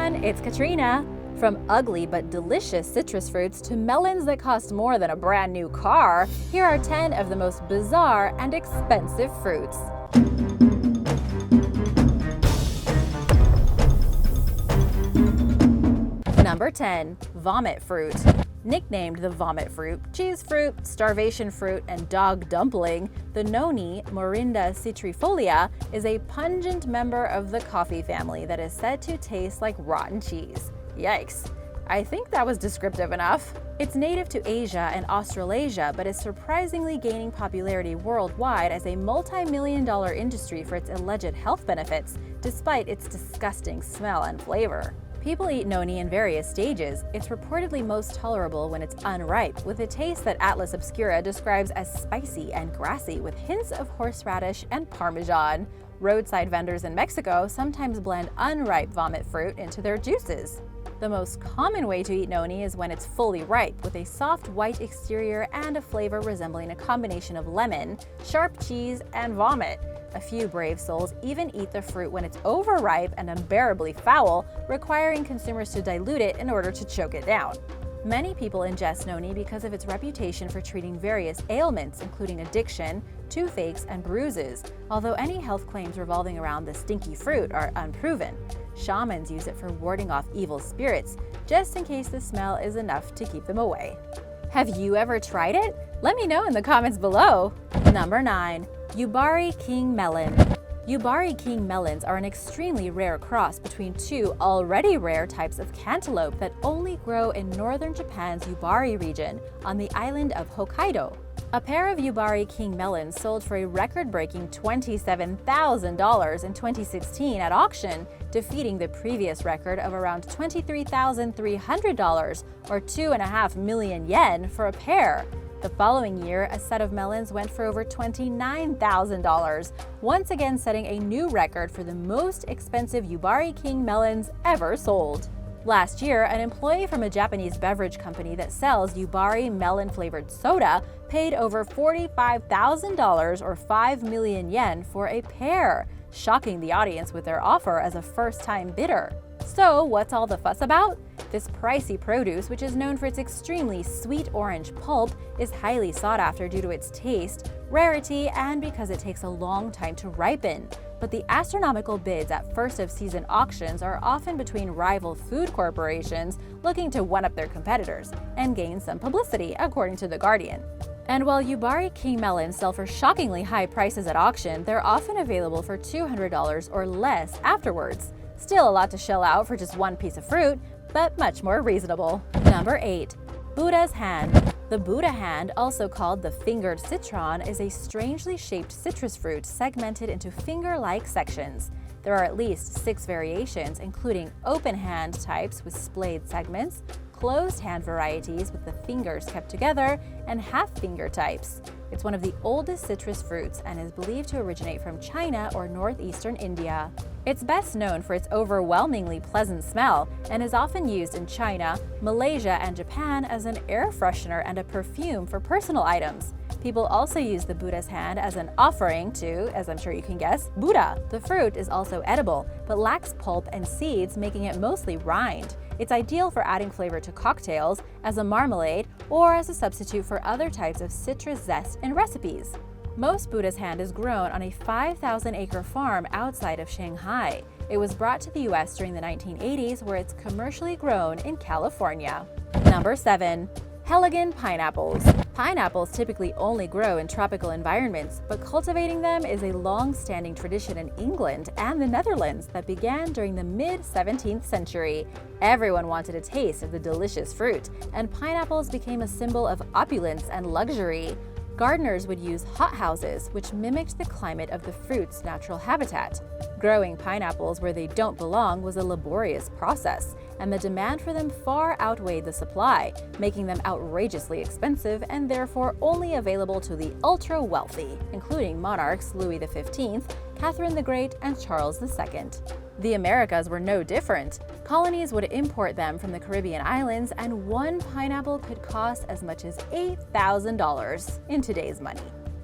everyone, it's Katrina. From ugly but delicious citrus fruits to melons that cost more than a brand new car, here are 10 of the most bizarre and expensive fruits. Number 10. Vomit fruit. Nicknamed the vomit fruit, cheese fruit, starvation fruit, and dog dumpling, the noni, Morinda citrifolia, is a pungent member of the coffee family that is said to taste like rotten cheese. Yikes. I think that was descriptive enough. It's native to Asia and Australasia, but is surprisingly gaining popularity worldwide as a multi-million-dollar industry for its alleged health benefits, despite its disgusting smell and flavor. People eat noni in various stages. It's reportedly most tolerable when it's unripe, with a taste that Atlas Obscura describes as spicy and grassy with hints of horseradish and parmesan. Roadside vendors in Mexico sometimes blend unripe vomit fruit into their juices. The most common way to eat noni is when it's fully ripe, with a soft white exterior and a flavor resembling a combination of lemon, sharp cheese, and vomit. A few brave souls even eat the fruit when it's overripe and unbearably foul, requiring consumers to dilute it in order to choke it down. Many people ingest noni because of its reputation for treating various ailments, including addiction, toothaches, and bruises, although any health claims revolving around the stinky fruit are unproven. Shamans use it for warding off evil spirits, just in case the smell is enough to keep them away. Have you ever tried it? Let me know in the comments below. Number 9. Yubari King Melon. Yubari King melons are an extremely rare cross between two already rare types of cantaloupe that only grow in northern Japan's Yubari region on the island of Hokkaido. A pair of Yubari King melons sold for a record-breaking $27,000 in 2016 at auction, defeating the previous record of around $23,300 or 2.5 million yen for a pair. The following year, a set of melons went for over $29,000, once again setting a new record for the most expensive Yubari King melons ever sold. Last year, an employee from a Japanese beverage company that sells Yubari melon-flavored soda paid over $45,000 or 5 million yen for a pair, shocking the audience with their offer as a first-time bidder. So, what's all the fuss about? This pricey produce, which is known for its extremely sweet orange pulp, is highly sought after due to its taste, rarity, and because it takes a long time to ripen. But the astronomical bids at first-of-season auctions are often between rival food corporations looking to one-up their competitors and gain some publicity, according to The Guardian. And while Yubari King melons sell for shockingly high prices at auction, they're often available for $200 or less afterwards. Still a lot to shell out for just one piece of fruit, but much more reasonable. Number 8. Buddha's hand. The Buddha hand, also called the fingered citron, is a strangely shaped citrus fruit segmented into finger-like sections. There are at least 6 variations, including open hand types with splayed segments, closed hand varieties with the fingers kept together, and half-finger types. It's one of the oldest citrus fruits and is believed to originate from China or northeastern India. It's best known for its overwhelmingly pleasant smell and is often used in China, Malaysia, and Japan as an air freshener and a perfume for personal items. People also use the Buddha's hand as an offering to, as I'm sure you can guess, Buddha. The fruit is also edible, but lacks pulp and seeds, making it mostly rind. It's ideal for adding flavor to cocktails, as a marmalade, or as a substitute for other types of citrus zest in recipes. Most Buddha's hand is grown on a 5,000-acre farm outside of Shanghai. It was brought to the US during the 1980s, where it's commercially grown in California. Number 7. Heligan Pineapples. Pineapples typically only grow in tropical environments, but cultivating them is a long-standing tradition in England and the Netherlands that began during the mid-17th century. Everyone wanted a taste of the delicious fruit, and pineapples became a symbol of opulence and luxury. Gardeners would use hothouses, which mimicked the climate of the fruit's natural habitat. Growing pineapples where they don't belong was a laborious process, and the demand for them far outweighed the supply, making them outrageously expensive and therefore only available to the ultra-wealthy, including monarchs Louis XV, Catherine the Great, and Charles II. The Americas were no different. Colonies would import them from the Caribbean islands, and one pineapple could cost as much as $8,000 in today's money.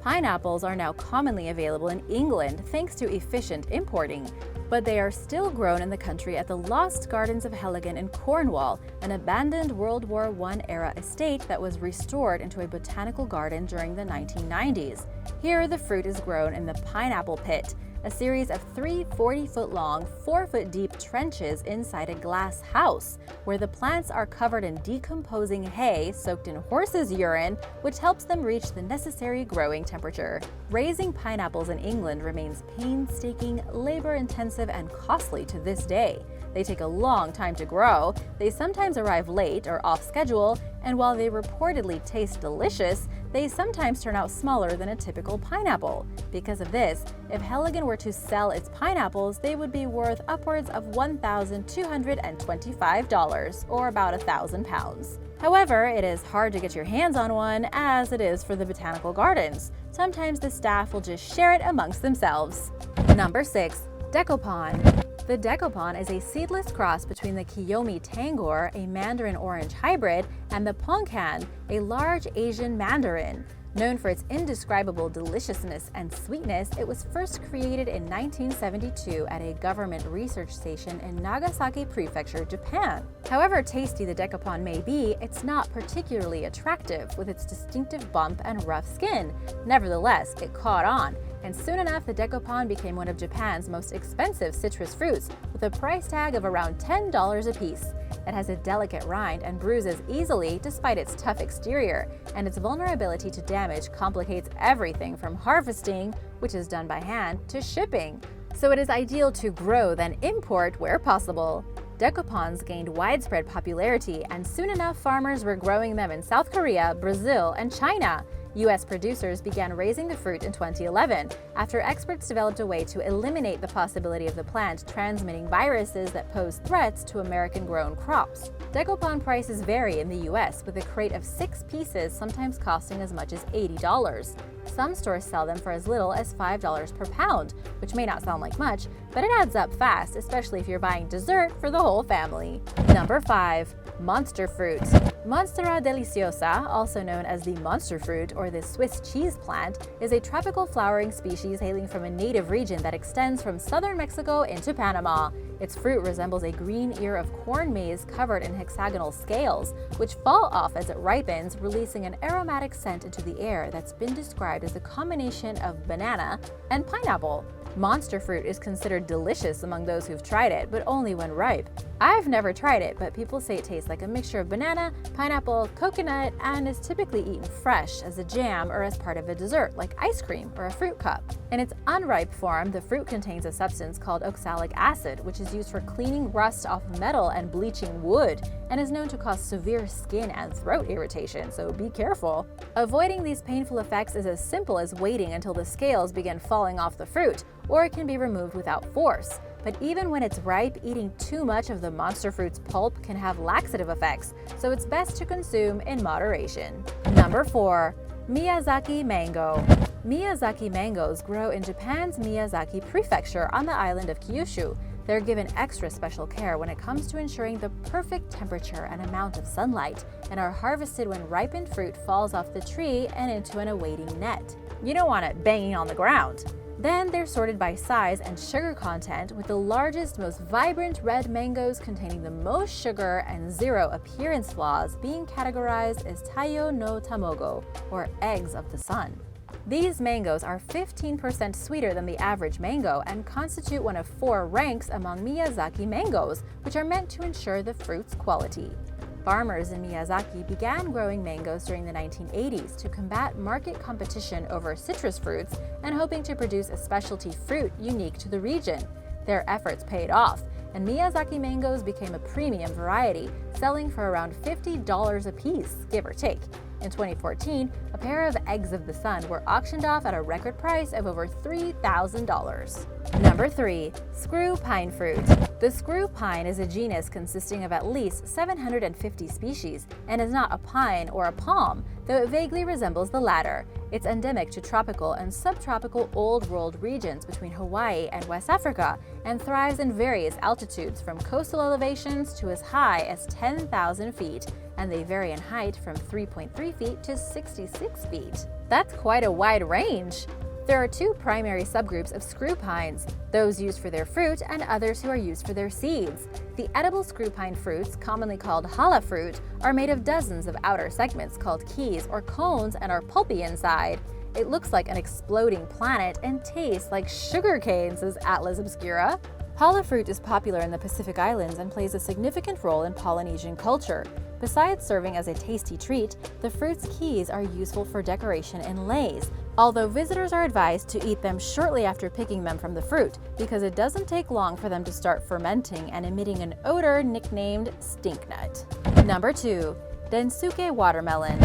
Pineapples are now commonly available in England thanks to efficient importing, but they are still grown in the country at the Lost Gardens of Heligan in Cornwall, an abandoned World War I-era estate that was restored into a botanical garden during the 1990s. Here, the fruit is grown in the pineapple pit, a series of 3 40-foot-long, 4-foot-deep trenches inside a glass house, where the plants are covered in decomposing hay soaked in horse's urine, which helps them reach the necessary growing temperature. Raising pineapples in England remains painstaking, labor-intensive, and costly to this day. They take a long time to grow, they sometimes arrive late or off schedule, and while they reportedly taste delicious, they sometimes turn out smaller than a typical pineapple. Because of this, if Heligan were to sell its pineapples, they would be worth upwards of $1,225, or about £1,000. However, it is hard to get your hands on one, as it is for the botanical gardens. Sometimes the staff will just share it amongst themselves. Number 6. Dekopon. The Dekopon is a seedless cross between the Kiyomi Tangor, a mandarin orange hybrid, and the Pungent, a large Asian mandarin. Known for its indescribable deliciousness and sweetness, it was first created in 1972 at a government research station in Nagasaki Prefecture, Japan. However tasty the Dekopon may be, it's not particularly attractive, with its distinctive bump and rough skin. Nevertheless, it caught on, and soon enough the Dekopon became one of Japan's most expensive citrus fruits, with a price tag of around $10 a piece. It has a delicate rind and bruises easily despite its tough exterior, and its vulnerability to damage complicates everything from harvesting, which is done by hand, to shipping. So it is ideal to grow then import where possible. Dekopons gained widespread popularity, and soon enough farmers were growing them in South Korea, Brazil, and China. U.S. producers began raising the fruit in 2011, after experts developed a way to eliminate the possibility of the plant transmitting viruses that pose threats to American-grown crops. Dekopon prices vary in the U.S., with a crate of 6 pieces sometimes costing as much as $80. Some stores sell them for as little as $5 per pound, which may not sound like much, but it adds up fast, especially if you're buying dessert for the whole family. Number 5. Monster fruit. Monstera deliciosa, also known as the monster fruit or the Swiss cheese plant, is a tropical flowering species hailing from a native region that extends from southern Mexico into Panama. Its fruit resembles a green ear of corn maize covered in hexagonal scales, which fall off as it ripens, releasing an aromatic scent into the air that's been described as a combination of banana and pineapple. Monster fruit is considered delicious among those who've tried it, but only when ripe. I've never tried it, but people say it tastes like a mixture of banana, pineapple, coconut, and is typically eaten fresh as a jam or as part of a dessert like ice cream or a fruit cup. In its unripe form, the fruit contains a substance called oxalic acid, which is used for cleaning rust off metal and bleaching wood, and is known to cause severe skin and throat irritation, so be careful. Avoiding these painful effects is as simple as waiting until the scales begin falling off the fruit, or it can be removed without force. But even when it's ripe, eating too much of the monster fruit's pulp can have laxative effects, so it's best to consume in moderation. Number 4. Miyazaki Mango. Miyazaki mangoes grow in Japan's Miyazaki Prefecture on the island of Kyushu. They're given extra special care when it comes to ensuring the perfect temperature and amount of sunlight, and are harvested when ripened fruit falls off the tree and into an awaiting net. You don't want it banging on the ground. Then they're sorted by size and sugar content, with the largest, most vibrant red mangoes containing the most sugar and 0 appearance flaws being categorized as Taiyo no Tamago, or eggs of the sun. These mangoes are 15% sweeter than the average mango and constitute one of 4 ranks among Miyazaki mangoes, which are meant to ensure the fruit's quality. Farmers in Miyazaki began growing mangoes during the 1980s to combat market competition over citrus fruits and hoping to produce a specialty fruit unique to the region. Their efforts paid off, and Miyazaki mangoes became a premium variety, selling for around $50 a piece, give or take. In 2014, a pair of eggs of the sun were auctioned off at a record price of over $3,000. Number 3. Screw pine fruit. The screw pine is a genus consisting of at least 750 species and is not a pine or a palm, though it vaguely resembles the latter. It's endemic to tropical and subtropical Old World regions between Hawaii and West Africa, and thrives in various altitudes from coastal elevations to as high as 10,000 feet, and they vary in height from 3.3 feet to 66 feet. That's quite a wide range. There are two primary subgroups of screw pines, those used for their fruit and others who are used for their seeds. The edible screw pine fruits, commonly called challah fruit, are made of dozens of outer segments called keys or cones and are pulpy inside. It looks like an exploding planet and tastes like sugar cane, says Atlas Obscura. Challah fruit is popular in the Pacific Islands and plays a significant role in Polynesian culture. Besides serving as a tasty treat, the fruit's keys are useful for decoration in leis, although visitors are advised to eat them shortly after picking them from the fruit, because it doesn't take long for them to start fermenting and emitting an odor nicknamed stink nut. Number 2. Densuke watermelon.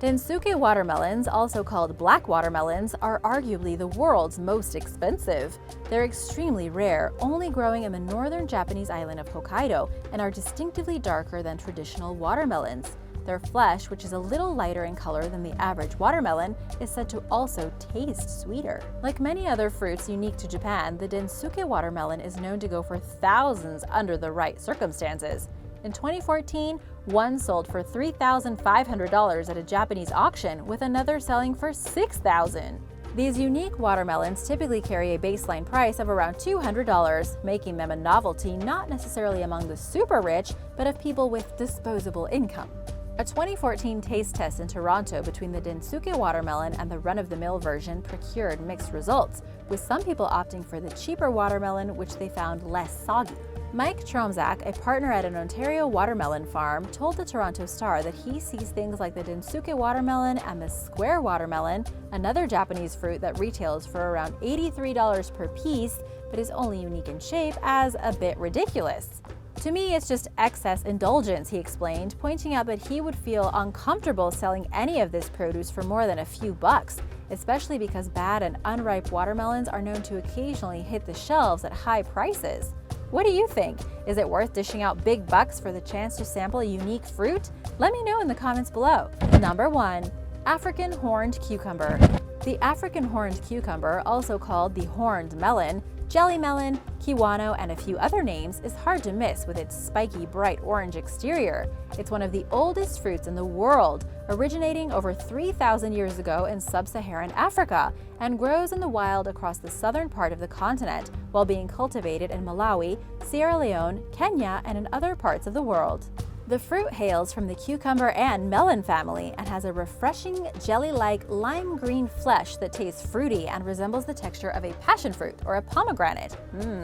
Densuke watermelons, also called black watermelons, are arguably the world's most expensive. They're extremely rare, only growing in the northern Japanese island of Hokkaido, and are distinctively darker than traditional watermelons. Their flesh, which is a little lighter in color than the average watermelon, is said to also taste sweeter. Like many other fruits unique to Japan, the Densuke watermelon is known to go for thousands under the right circumstances. In 2014, one sold for $3,500 at a Japanese auction, with another selling for $6,000. These unique watermelons typically carry a baseline price of around $200, making them a novelty not necessarily among the super rich, but of people with disposable income. A 2014 taste test in Toronto between the Densuke watermelon and the run-of-the-mill version procured mixed results, with some people opting for the cheaper watermelon, which they found less soggy. Mike Tromzak, a partner at an Ontario watermelon farm, told the Toronto Star that he sees things like the Densuke watermelon and the square watermelon, another Japanese fruit that retails for around $83 per piece but is only unique in shape, as a bit ridiculous. To me, it's just excess indulgence, he explained, pointing out that he would feel uncomfortable selling any of this produce for more than a few bucks, especially because bad and unripe watermelons are known to occasionally hit the shelves at high prices. What do you think? Is it worth dishing out big bucks for the chance to sample a unique fruit? Let me know in the comments below. Number 1. African horned cucumber. The African horned cucumber, also called the horned melon, jelly melon, kiwano, and a few other names, is hard to miss with its spiky, bright orange exterior. It's one of the oldest fruits in the world, originating over 3,000 years ago in sub-Saharan Africa, and grows in the wild across the southern part of the continent, while being cultivated in Malawi, Sierra Leone, Kenya, and in other parts of the world. The fruit hails from the cucumber and melon family and has a refreshing, jelly-like lime green flesh that tastes fruity and resembles the texture of a passion fruit or a pomegranate.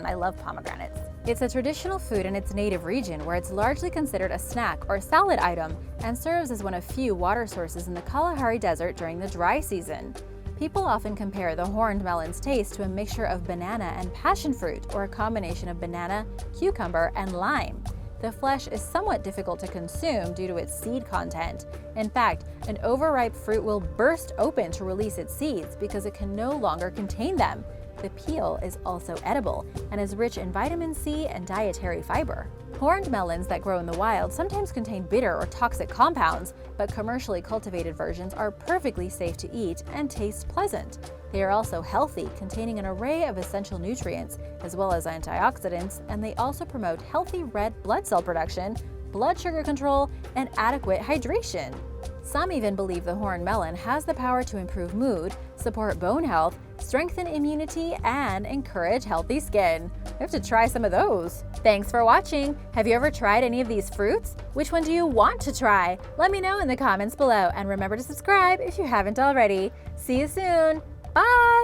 I love pomegranates. It's a traditional food in its native region, where it's largely considered a snack or salad item and serves as one of few water sources in the Kalahari Desert during the dry season. People often compare the horned melon's taste to a mixture of banana and passion fruit, or a combination of banana, cucumber, and lime. The flesh is somewhat difficult to consume due to its seed content. In fact, an overripe fruit will burst open to release its seeds because it can no longer contain them. The peel is also edible and is rich in vitamin C and dietary fiber. Horned melons that grow in the wild sometimes contain bitter or toxic compounds, but commercially cultivated versions are perfectly safe to eat and taste pleasant. They are also healthy, containing an array of essential nutrients as well as antioxidants, and they also promote healthy red blood cell production, blood sugar control, and adequate hydration. Some even believe the horned melon has the power to improve mood, support bone health, strengthen immunity, and encourage healthy skin. I have to try some of those. Thanks for watching. Have you ever tried any of these fruits? Which one do you want to try? Let me know in the comments below, and remember to subscribe if you haven't already. See you soon. Bye!